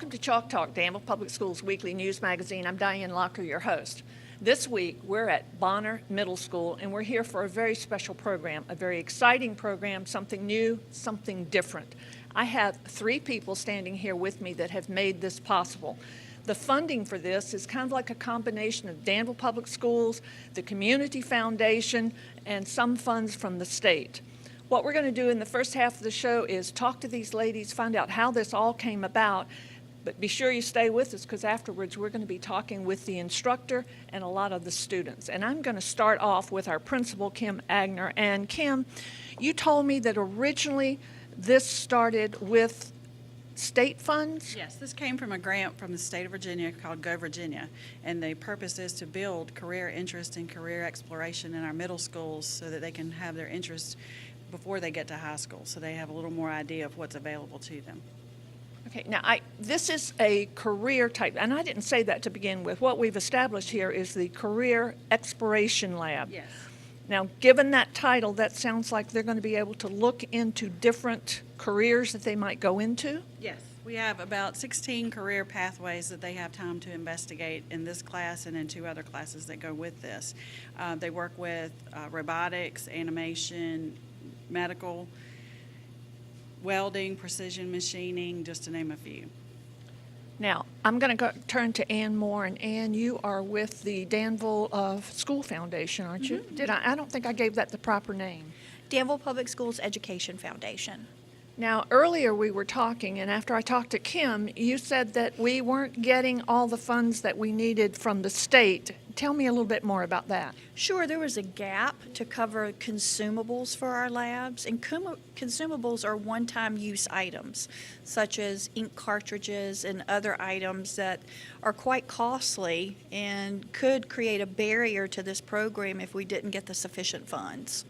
Welcome to Chalk Talk, Danville Public Schools weekly news magazine. I'm Dianne Locker, your host. This week, we're at Bonner Middle School, and we're here for a very special program, a very exciting program, something new, something different. I have three people standing here with me that have made this possible. The funding for this is kind of like a combination of Danville Public Schools, the Community Foundation, and some funds from the state. What we're going to do in the first half of the show is talk to these ladies, find out how this all came about, but be sure you stay with us because afterwards we're going to be talking with the instructor and a lot of the students. And I'm going to start off with our principal, Kim Agnor. And Kim, you told me that originally this started with state funds? Yes, this came from a grant from the state of Virginia called Go Virginia, and the purpose is to build career interest and career exploration in our middle schools so that they can have their interests before they get to high school, so they have a little more idea of what's available to them. Okay, now this is a career type, and I didn't say that to begin with. What we've established here is the Career Exploration Lab. Yes. Now, given that title, that sounds like they're going to be able to look into different careers that they might go into? Yes. We have about 16 career pathways that they have time to investigate in this class and in two other classes that go with this. They work with robotics, animation, medical, welding, precision machining, just to name a few. Now, I'm going to turn to Ann Moore, and Ann, you are with the Danville School Foundation, aren't you? Mm-hmm. I don't think I gave that the proper name. Danville Public Schools Education Foundation. Now, earlier we were talking, and after I talked to Kim, you said that we weren't getting all the funds that we needed from the state. Tell me a little bit more about that. Sure, there was a gap to cover consumables for our labs, and consumables are one-time use items, such as ink cartridges and other items that are quite costly and could create a barrier to this program if we didn't get the sufficient funds.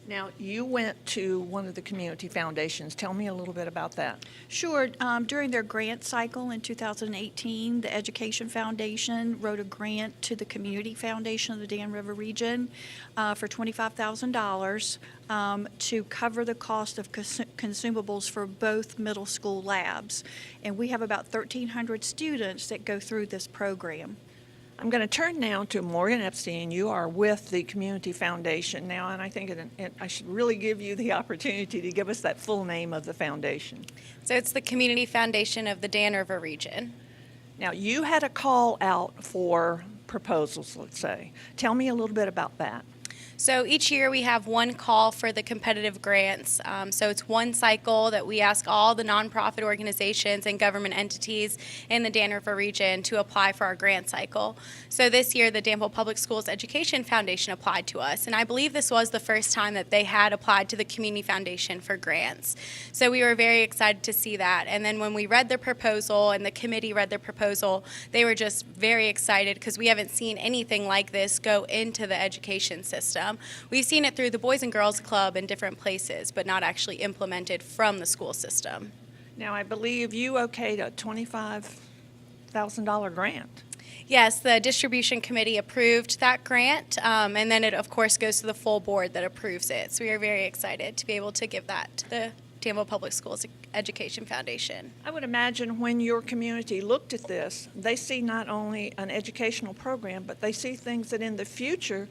Now, you went to one of the community foundations. Tell me a little bit about that. Sure. During their grant cycle in 2018, the Education Foundation wrote a grant to the Community Foundation of the Dan River region for $25,000 to cover the cost of consumables for both middle school labs. And we have about 1,300 students that go through this program. I'm going to turn now to Morgan Epstein. You are with the Community Foundation now, and I think I should really give you the opportunity to give us that full name of the foundation. So it's the Community Foundation of the Dan River region. Now, you had a call out for proposals, let's say. Tell me a little bit about that. So each year we have one call for the competitive grants. So it's one cycle that we ask all the nonprofit organizations and government entities in the Dan River region to apply for our grant cycle. So this year the Danville Public Schools Education Foundation applied to us, and I believe this was the first time that they had applied to the Community Foundation for grants. So we were very excited to see that. And then when we read the proposal and the committee read the proposal, they were just very excited because we haven't seen anything like this go into the education system. We've seen it through the Boys and Girls Club in different places, but not actually implemented from the school system. Now, I believe you okayed a $25,000 grant. Yes, the distribution committee approved that grant, and then it, of course, goes to the full board that approves it. So we are very excited to be able to give that to the Danville Public Schools Education Foundation. I would imagine when your community looked at this, they see not only an educational program, but they see things that in the future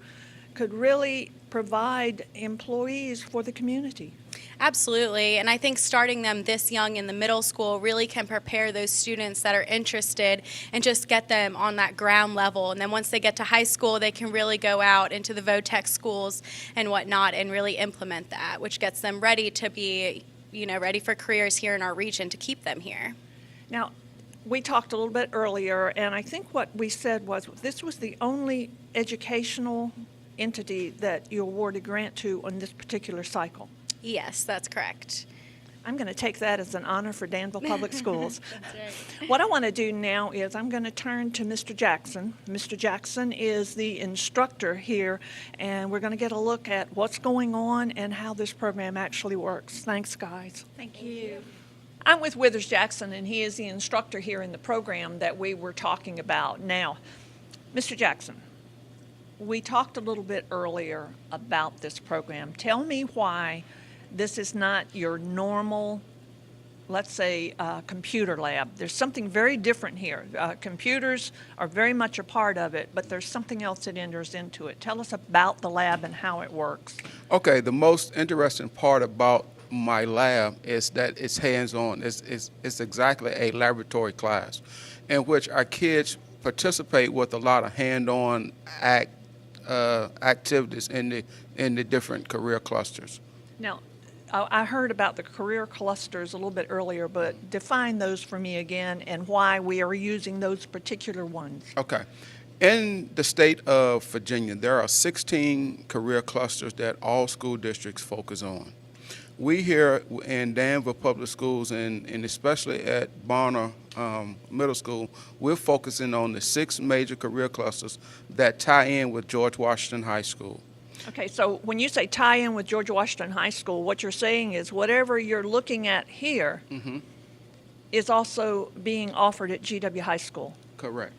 could really provide employees for the community. Absolutely, and I think starting them this young in the middle school really can prepare those students that are interested and just get them on that ground level. And then once they get to high school, they can really go out into the VOTEC schools and whatnot and really implement that, which gets them ready to be, ready for careers here in our region to keep them here. Now, we talked a little bit earlier, and I think what we said was this was the only educational entity that you awarded grant to on this particular cycle. Yes, that's correct. I'm going to take that as an honor for Danville Public Schools. That's right. What I want to do now is I'm going to turn to Mr. Jackson. Mr. Jackson is the instructor here, and we're going to get a look at what's going on and how this program actually works. Thanks, guys. Thank you. I'm with Withers Jackson, and he is the instructor here in the program that we were talking about. Now, Mr. Jackson, we talked a little bit earlier about this program. Tell me why this is not your normal let's say, computer lab. There's something very different here. Computers are very much a part of it, but there's something else that enters into it. Tell us about the lab and how it works. Okay, the most interesting part about my lab is that it's hands-on. It's exactly a laboratory class in which our kids participate with a lot of hand-on activities in the different career clusters. Now, I heard about the career clusters a little bit earlier, but define those for me again and why we are using those particular ones. Okay. In the state of Virginia, there are 16 career clusters that all school districts focus on. We here in Danville Public Schools, and especially at Bonner Middle School, we're focusing on the 6 major career clusters that tie in with George Washington High School. Okay, so when you say tie in with George Washington High School, what you're saying is whatever you're looking at here is also being offered at GW High School. Correct.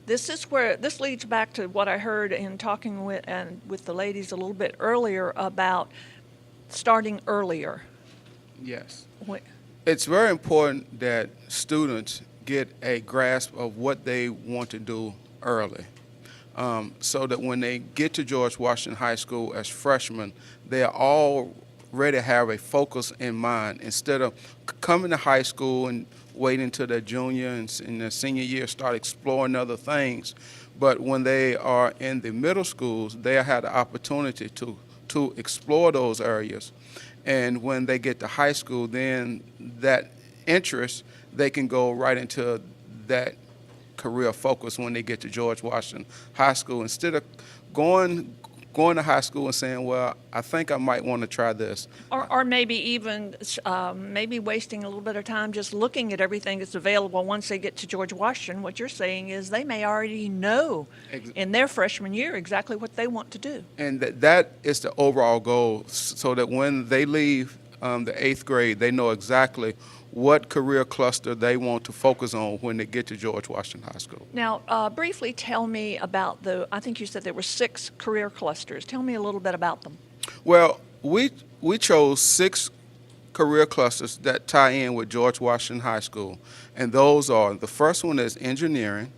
This leads back to what I heard in talking with the ladies a little bit earlier about starting earlier. Yes. Wh- It's very important that students get a grasp of what they want to do early, so that when they get to George Washington High School as freshmen, they already have a focus in mind instead of coming to high school and waiting until their junior and their senior year start exploring other things. But when they are in the middle schools, they have the opportunity to explore those areas. And when they get to high school, then that interest, they can go right into that career focus when they get to George Washington High School, instead of going to high school and saying, well, I think I might want to try this. Or maybe even maybe wasting a little bit of time just looking at everything that's available once they get to George Washington. What you're saying is they may already know in their freshman year exactly what they want to do. And that is the overall goal, so that when they leave the 8th grade, they know exactly what career cluster they want to focus on when they get to George Washington High School. Now, briefly tell me about I think you said there were 6 career clusters. Tell me a little bit about them. Well, we chose 6 career clusters that tie in with George Washington High School, and those are, the first one is engineering,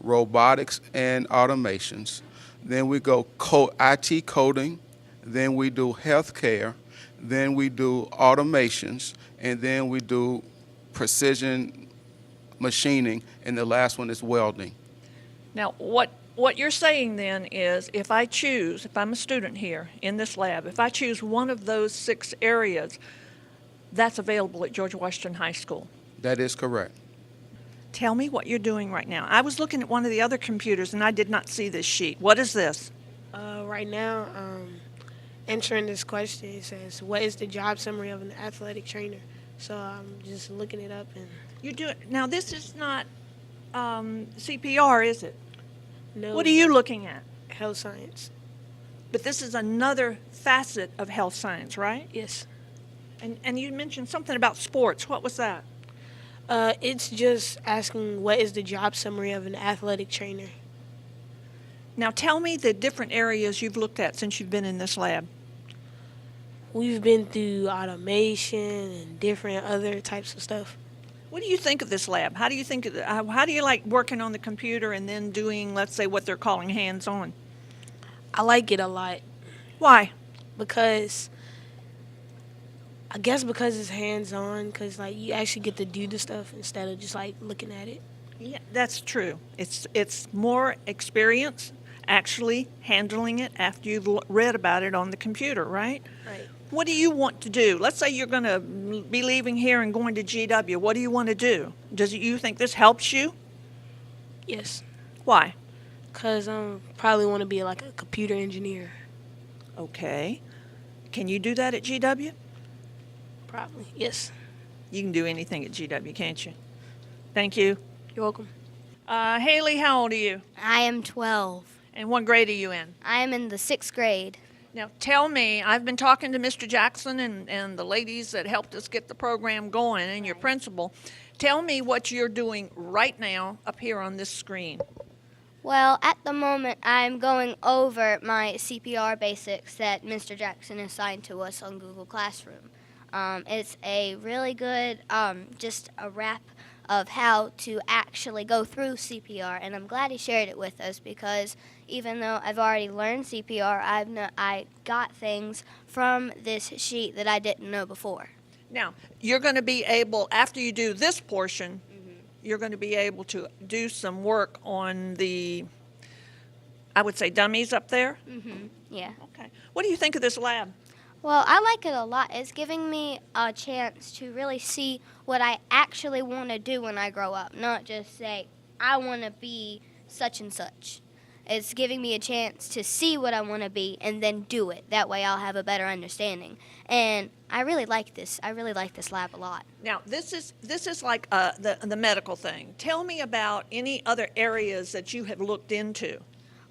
robotics and automations. Then we go IT coding, then we do healthcare, then we do automations, and then we do precision machining, and the last one is welding. Now, what you're saying then is if I'm a student here in this lab, if I choose one of those 6 areas, that's available at George Washington High School. That is correct. Tell me what you're doing right now. I was looking at one of the other computers and I did not see this sheet. What is this? Right now, answering this question, it says, what is the job summary of an athletic trainer? So I'm just looking it up. And You do it. Now, this is not CPR, is it? no. What are you looking at? Health science. But this is another facet of health science, right? Yes. And you mentioned something about sports. What was that? It's just asking what is the job summary of an athletic trainer. Now, tell me the different areas you've looked at since you've been in this lab. We've been through automation and different other types of stuff. What do you think of this lab? How do you like working on the computer and then doing, let's say, what they're calling hands-on? I like it a lot Why? because I guess because it's hands-on, because like you actually get to do the stuff instead of just like looking at it. Yeah, that's true. It's more experience actually handling it after you've read about it on the computer, right? Right. What do you want to do? Let's say you're going to be leaving here and going to GW. What do you want to do? You think this helps you? Yes. Why? Because I probably want to be like a computer engineer. Okay. Can you do that at GW? Probably. Yes. You can do anything at GW, can't you? Thank you. You're welcome. Haleigh, how old are you? I am 12. And what grade are you in? I am in the 6th grade. Now, tell me, I've been talking to Mr. Jackson and the ladies that helped us get the program going and your principal. Tell me what you're doing right now up here on this screen. Well, at the moment, I'm going over my CPR basics that Mr. Jackson assigned to us on Google Classroom. It's a really good, just a wrap of how to actually go through CPR, and I'm glad he shared it with us because even though I've already learned CPR, I got things from this sheet that I didn't know before. Now, you're going to be able, after you do this portion, you're going to be able to do some work on the, I would say, dummies up there. Yeah. Okay. What do you think of this lab? Well, I like it a lot. It's giving me a chance to really see what I actually want to do when I grow up, not just say, I want to be such and such. It's giving me a chance to see what I want to be and then do it. That way I'll have a better understanding. And I really like this. I really like this lab a lot. Now, this is like the medical thing. Tell me about any other areas that you have looked into.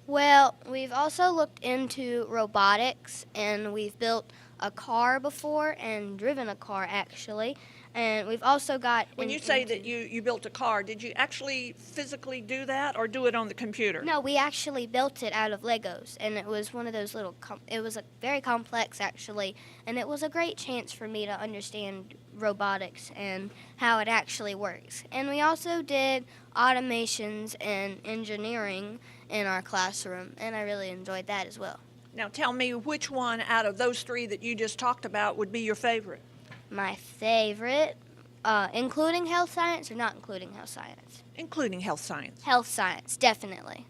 Well, we've also looked into robotics, and we've built a car before and driven a car, actually. And we've also got... When you say that you built a car, did you actually physically do that or do it on the computer? No, we actually built it out of Legos, and it was one of those little... it was very complex, actually, and it was a great chance for me to understand robotics and how it actually works. And we also did automations and engineering in our classroom, and I really enjoyed that as well. Now, tell me which one out of those three that you just talked about would be your favorite? My favorite, including health science or not including health science? Including health science. Health science, definitely.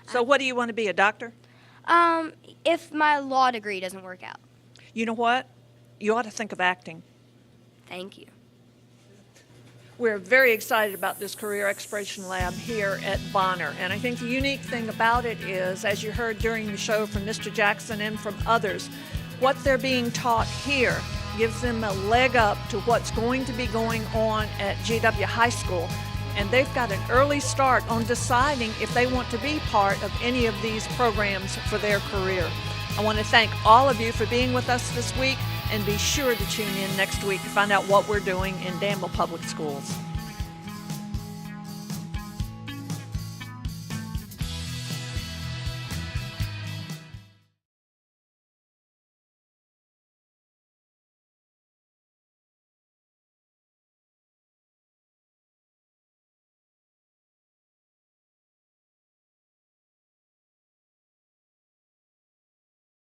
So what do you want to be, a doctor? If my law degree doesn't work out. You know what? You ought to think of acting. Thank you. We're very excited about this Career Exploration Lab here at Bonner. And I think the unique thing about it is, as you heard during the show from Mr. Jackson and from others, what they're being taught here gives them a leg up to what's going to be going on at GW High School. And they've got an early start on deciding if they want to be part of any of these programs for their career. I want to thank all of you for being with us this week, and be sure to tune in next week to find out what we're doing in Danville Public Schools.